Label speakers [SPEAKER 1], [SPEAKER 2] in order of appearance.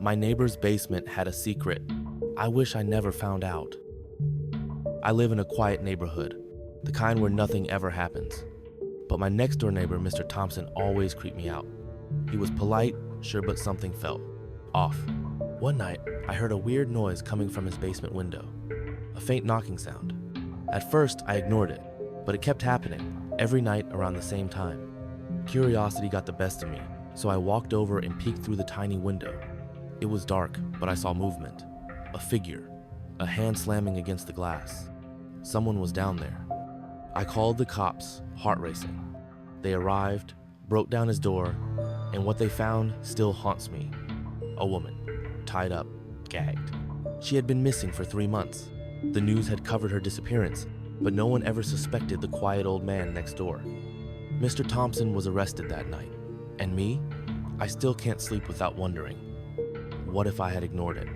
[SPEAKER 1] My neighbor's basement had a secret I wish I never found out. I live in a quiet neighborhood, the kind where nothing ever happens. But my next door neighbor, Mr. Thompson, always creeped me out. He was polite, sure, but something felt off. One night, I heard a weird noise coming from his basement window, a faint knocking sound. At first, I ignored it, but it kept happening, every night around the same time. Curiosity got the best of me, so I walked over and peeked through the tiny window. It was dark, but I saw movement. A figure, a hand slamming against the glass. Someone was down there. I called the cops, heart racing. They arrived, broke down his door, and what they found still haunts me. A woman, tied up, gagged. She had been missing for 3 months. The news had covered her disappearance, but no one ever suspected the quiet old man next door. Mr. Thompson was arrested that night, and me? I still can't sleep without wondering, what if I had ignored it?